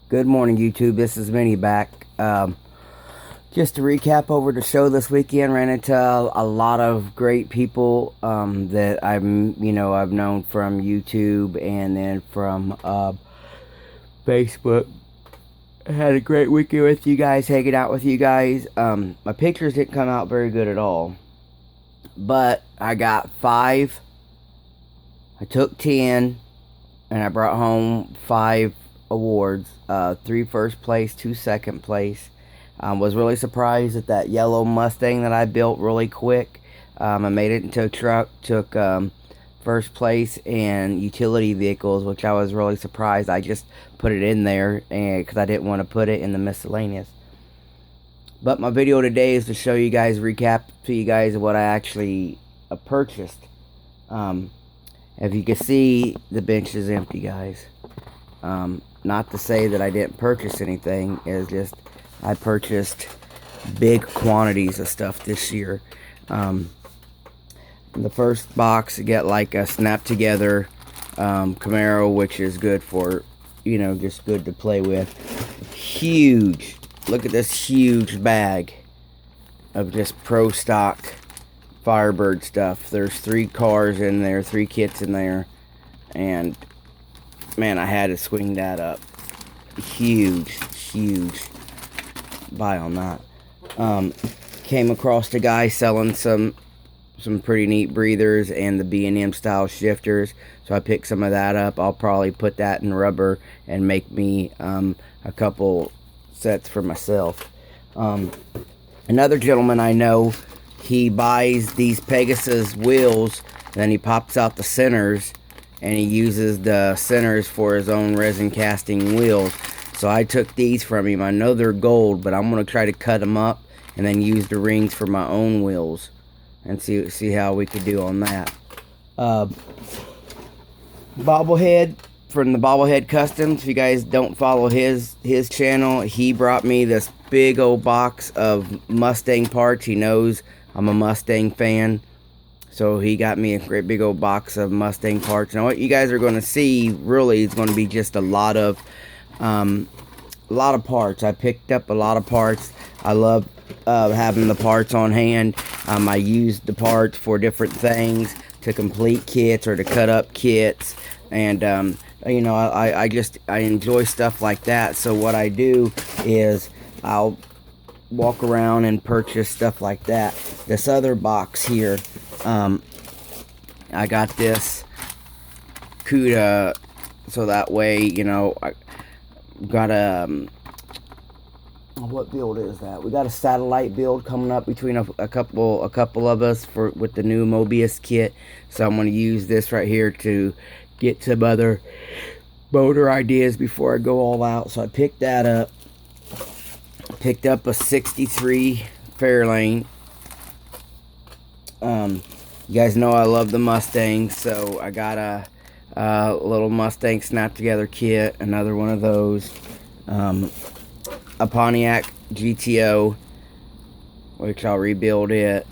Good morning, YouTube. This is Minnie back. Just to recap over the show this weekend, ran into a lot of great people that I've known from YouTube and then from Facebook. I had a great weekend with you guys, hanging out with you guys. My pictures didn't come out very good at all, but I got 5. I took 10, and I brought home 5 awards. 3 first place, 2 second place. Was really surprised at that yellow Mustang that I built really quick. I made it into a truck, took first place in utility vehicles, which I was really surprised. I just put it in there because I didn't want to put it in the miscellaneous. But my video today is to show you guys, recap to you guys what I actually purchased. If you can see, the bench is empty, guys. Not to say that I didn't purchase anything, it's just I purchased big quantities of stuff this year. The first box, you get like a snap together Camaro, which is good for, just good to play with. Huge, look at this huge bag of just pro stock Firebird stuff. There's 3 cars in there, 3 kits in there, and man, I had to swing that up. Huge buy on that. Came across a guy selling some pretty neat breathers and the B&M style shifters, so I picked some of that up. I'll probably put that in rubber and make me a couple sets for myself. Another gentleman I know, he buys these Pegasus wheels, and then he pops out the centers, and he uses the centers for his own resin casting wheels. So I took these from him. I know they're gold, but I'm going to try to cut them up and then use the rings for my own wheels and see how we could do on that. Bobblehead from the Bobblehead Customs. If you guys don't follow his channel, he brought me this big old box of Mustang parts. He knows I'm a Mustang fan, so he got me a great big old box of Mustang parts. Now what you guys are going to see really is going to be just a lot of parts. I picked up a lot of parts. I love having the parts on hand. I use the parts for different things, to complete kits or to cut up kits, and I enjoy stuff like that. So what I do is I'll walk around and purchase stuff like that. This other box here, I got this CUDA, so that way, I got a what build is that? We got a satellite build coming up between a couple of us with the new Mobius kit. So I'm going to use this right here to get some other motor ideas before I go all out. So I picked that up. Picked up a 63 Fairlane. You guys know I love the Mustangs, so I got a little Mustang snap together kit, another one of those, a Pontiac GTO, which I'll rebuild it.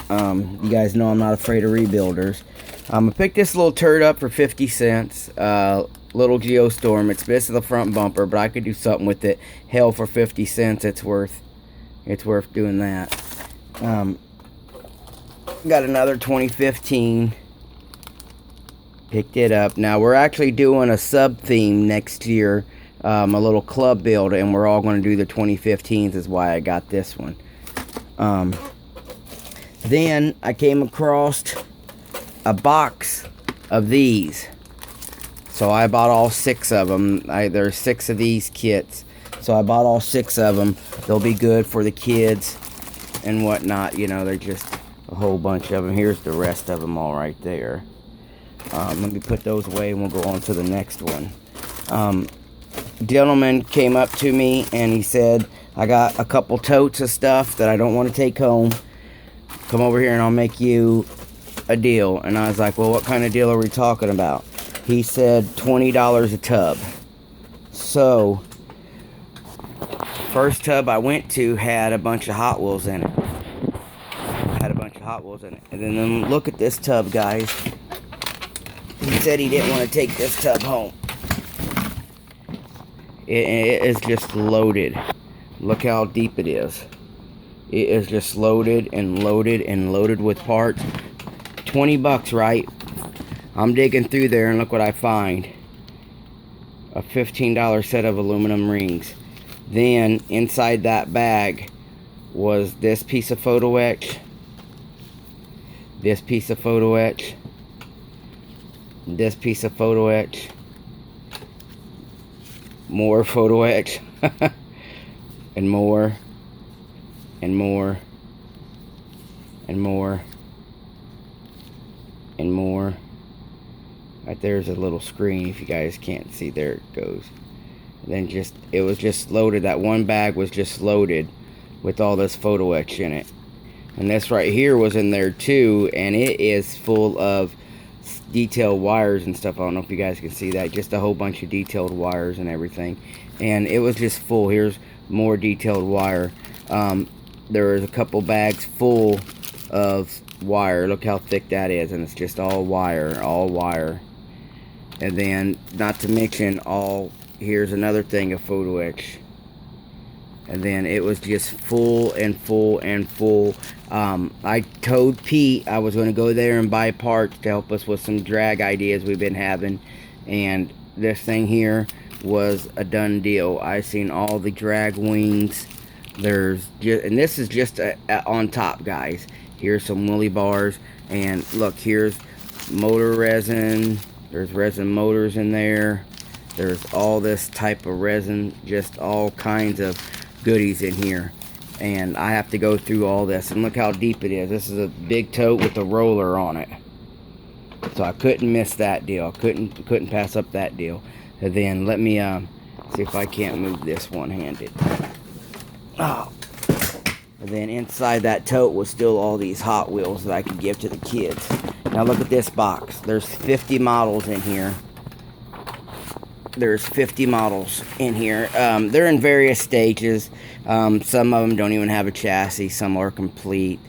You guys know I'm not afraid of rebuilders. I picked this little turd up for 50 cents, little Geostorm. It's missing the front bumper, but I could do something with it. Hell, for 50 cents, it's worth doing that. Got another 2015. Picked it up. Now we're actually doing a sub theme next year, a little club build, and we're all going to do the 2015s. Is why I got this one. Then I came across a box of these, so I bought all 6 of them. There's 6 of these kits, so I bought all 6 of them. They'll be good for the kids and whatnot. They're just a whole bunch of them. Here's the rest of them all right there. Let me put those away and we'll go on to the next one. Gentleman came up to me and he said, I got a couple totes of stuff that I don't want to take home. Come over here and I'll make you a deal. And I was like, well, what kind of deal are we talking about? He said $20 a tub. So first tub I went to had a bunch of Hot Wheels in it. And then look at this tub, guys. He said he didn't want to take this tub home. It is just loaded. Look how deep it is. It is just loaded and loaded and loaded with parts. 20 bucks, right? I'm digging through there and look what I find. A $15 set of aluminum rings. Then inside that bag was this piece of photo etch, this piece of photo etch, this piece of photo etch, more photo etch, and more, and more, and more, and more. Right there's a little screen, if you guys can't see, there it goes. And then it was just loaded. That one bag was just loaded with all this photo etch in it. And this right here was in there too, and it is full of detailed wires and stuff. I don't know if you guys can see that, just a whole bunch of detailed wires and everything. And it was just full. Here's more detailed wire. There was a couple bags full of wire. Look how thick that is, and it's just all wire, all wire. And then, not to mention, here's another thing of photo etch. And then it was just full and full and full. I told Pete I was going to go there and buy parts to help us with some drag ideas we've been having. And this thing here was a done deal. I seen all the drag wings. And this is just on top, guys. Here's some Willy bars. And look, here's motor resin. There's resin motors in there. There's all this type of resin. Just all kinds of goodies in here. And I have to go through all this. And look how deep it is. This is a big tote with a roller on it. So I couldn't miss that deal. Couldn't pass up that deal. And then let me see if I can't move this one-handed. Oh. And then inside that tote was still all these Hot Wheels that I could give to the kids. Now look at this box. There's 50 models in here. There's 50 models in here. They're in various stages. Some of them don't even have a chassis. Some are complete.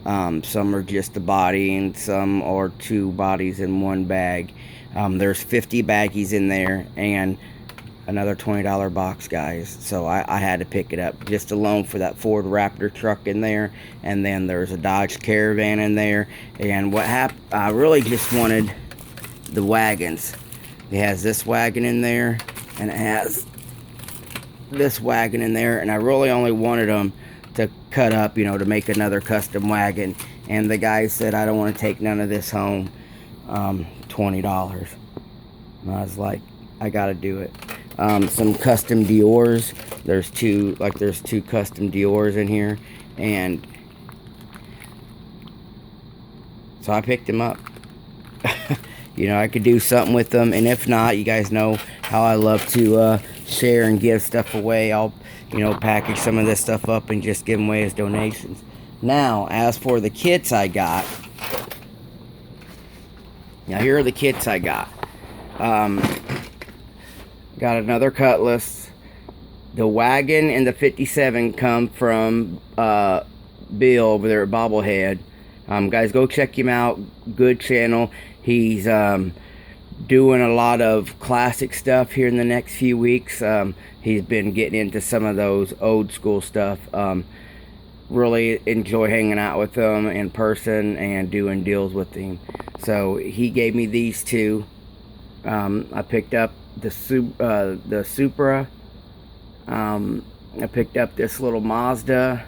Some are just the body, and some are two bodies in one bag. There's 50 baggies in there, and another $20 box, guys. So I had to pick it up just alone for that Ford Raptor truck in there. And then there's a Dodge Caravan in there. And what happened, I really just wanted the wagons. It has this wagon in there, and it has this wagon in there, and I really only wanted them to cut up, you know, to make another custom wagon. And the guy said, I don't want to take none of this home. $20. And I was like, I gotta do it. Some custom Dior's. There's two custom Dior's in here, and so I picked them up. You know, I could do something with them, and if not, you guys know how I love to share and give stuff away. I'll, you know, package some of this stuff up and just give them away as donations. Now, as for the kits I got, now here are the kits I got. Got another Cutlass. The wagon and the 57 come from Bill over there at Bobblehead. Guys, go check him out. Good channel. He's doing a lot of classic stuff here in the next few weeks. He's been getting into some of those old school stuff. Really enjoy hanging out with him in person and doing deals with him. So he gave me these two. I picked up the Supra. I picked up this little Mazda.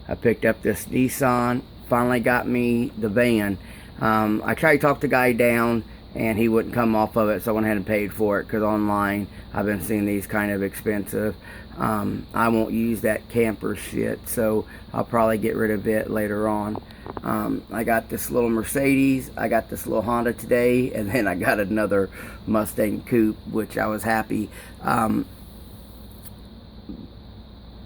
I picked up this Nissan. Finally got me the van. I tried to talk the guy down, and he wouldn't come off of it, so I went ahead and paid for it, because online I've been seeing these kind of expensive. I won't use that camper shit, so I'll probably get rid of it later on. I got this little Mercedes, I got this little Honda today, and then I got another Mustang Coupe, which I was happy.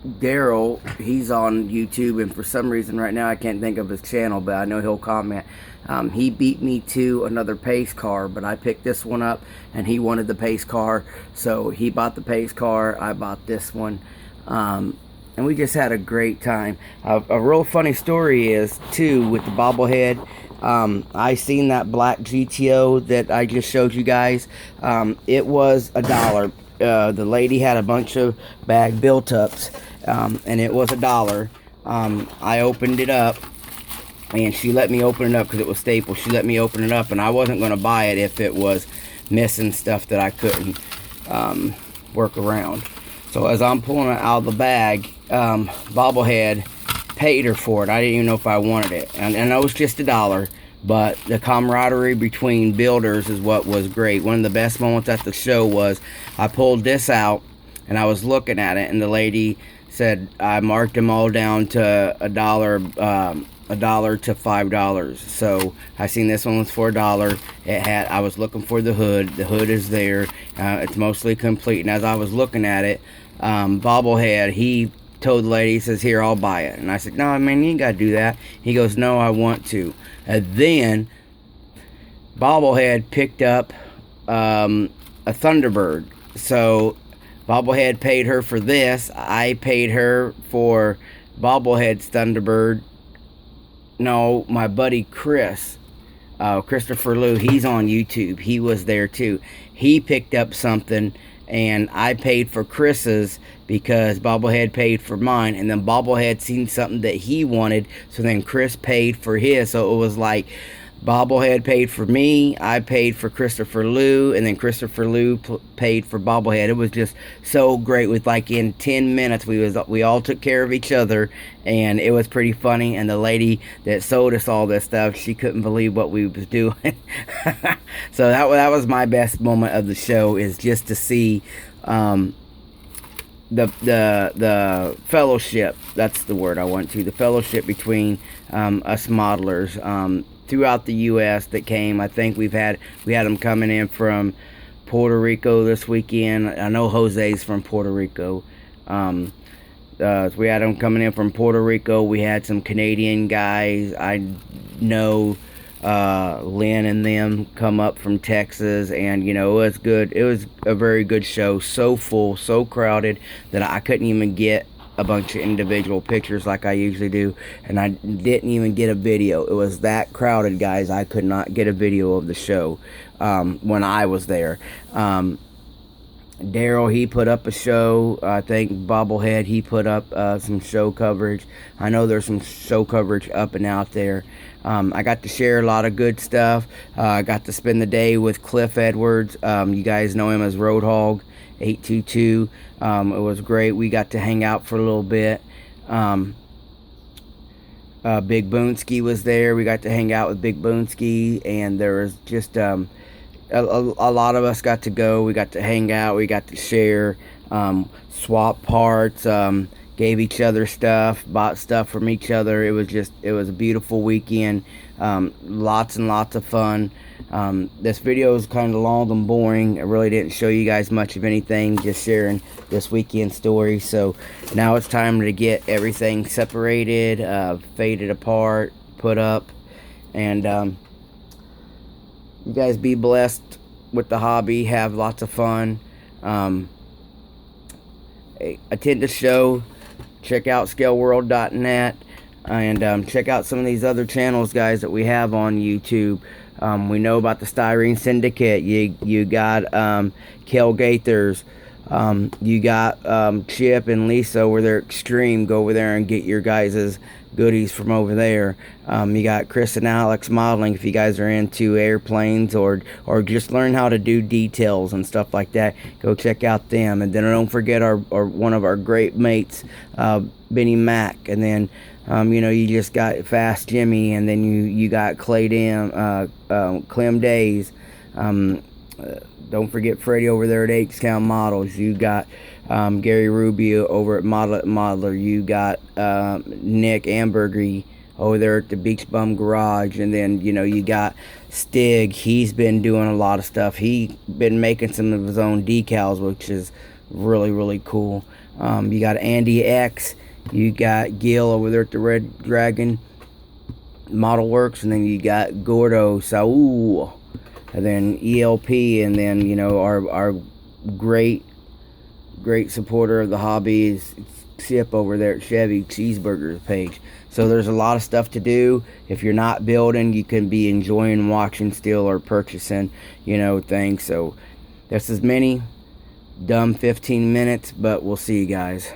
Daryl, he's on YouTube, and for some reason right now I can't think of his channel, but I know he'll comment. He beat me to another pace car, but I picked this one up, and he wanted the pace car, so he bought the pace car, I bought this one, and we just had a great time. A real funny story is, too, with the Bobblehead, I seen that black GTO that I just showed you guys. It was $1. the lady had a bunch of bag built-ups, and it was $1. I opened it up, and she let me open it up because it was Staples. She let me open it up, and I wasn't going to buy it if it was missing stuff that I couldn't work around. So as I'm pulling it out of the bag, Bobblehead paid her for it. I didn't even know if I wanted it, and I know it's just $1, but the camaraderie between builders is what was great. One of the best moments at the show was I pulled this out, and I was looking at it, and the lady said I marked them all down to $1 to $5. So I seen this one was for $1. I was looking for the hood. The hood is there. It's mostly complete. And as I was looking at it, Bobblehead, he told the lady, he says, "Here, I'll buy it." And I said, "No, man, you ain't got to do that." He goes, "No, I want to." And then Bobblehead picked up a Thunderbird. So Bobblehead paid her for this. I paid her for Bobblehead's Thunderbird. No, my buddy Chris, Christopher Lou, he's on YouTube. He was there too. He picked up something, and I paid for Chris's because Bobblehead paid for mine. And then Bobblehead seen something that he wanted, so then Chris paid for his. So it was like Bobblehead paid for me, I paid for Christopher Lou, and then Christopher Lou paid for Bobblehead. It was just so great. With like in 10 minutes we all took care of each other, and it was pretty funny. And the lady that sold us all this stuff, she couldn't believe what we was doing. So that was my best moment of the show, is just to see the fellowship. That's the word I want to. The fellowship between us modelers throughout the U.S. that came. I think we had them coming in from Puerto Rico this weekend. I know Jose's from Puerto Rico. So we had them coming in from Puerto Rico. We had some Canadian guys. I know Lynn and them come up from Texas, and you know, it was good. It was a very good show. So full, so crowded that I couldn't even get a bunch of individual pictures like I usually do, and I didn't even get a video. It was that crowded, guys. I could not get a video of the show when I was there. Daryl, he put up a show. I think Bobblehead, he put up some show coverage. I know there's some show coverage up and out there. I got to share a lot of good stuff. I got to spend the day with Cliff Edwards. You guys know him as Roadhog 822. It was great. We got to hang out for a little bit. Big Boonsky was there. We got to hang out with Big Boonsky, and there was just a lot of us got to go. We got to hang out. We got to share, swap parts, gave each other stuff, bought stuff from each other. It was a beautiful weekend. Lots and lots of fun. This video is kind of long and boring. I really didn't show you guys much of anything, just sharing this weekend story. So now it's time to get everything separated, faded apart, put up, and you guys be blessed with the hobby. Have lots of fun. Attend the show. Check out scaleworld.net, and check out some of these other channels, guys, that we have on YouTube. We know about the Styrene Syndicate. You got Kel Gaithers. You got Chip and Lisa over there, Extreme. Go over there and get your guys' goodies from over there. You got Chris and Alex Modeling, if you guys are into airplanes or just learn how to do details and stuff like that. Go check out them. And then don't forget our one of our great mates, Benny Mack. And then you know, you just got Fast Jimmy, and then you got Clem Days. Don't forget Freddie over there at H-Town Models. You got Gary Rubio over at Modeler. You got Nick Ambergy over there at the Beach Bum Garage. And then, you know, you got Stig. He's been doing a lot of stuff. He's been making some of his own decals, which is really, really cool. You got Andy X. You got Gil over there at the Red Dragon Model Works. And then you got Gordo Saul. And then ELP. And then, you know, our great supporter of the hobby is Chip over there at Chevy Cheeseburgers page. So there's a lot of stuff to do. If you're not building, you can be enjoying watching still, or purchasing, you know, things. So there's as many Dumb 15 minutes, but we'll see you guys.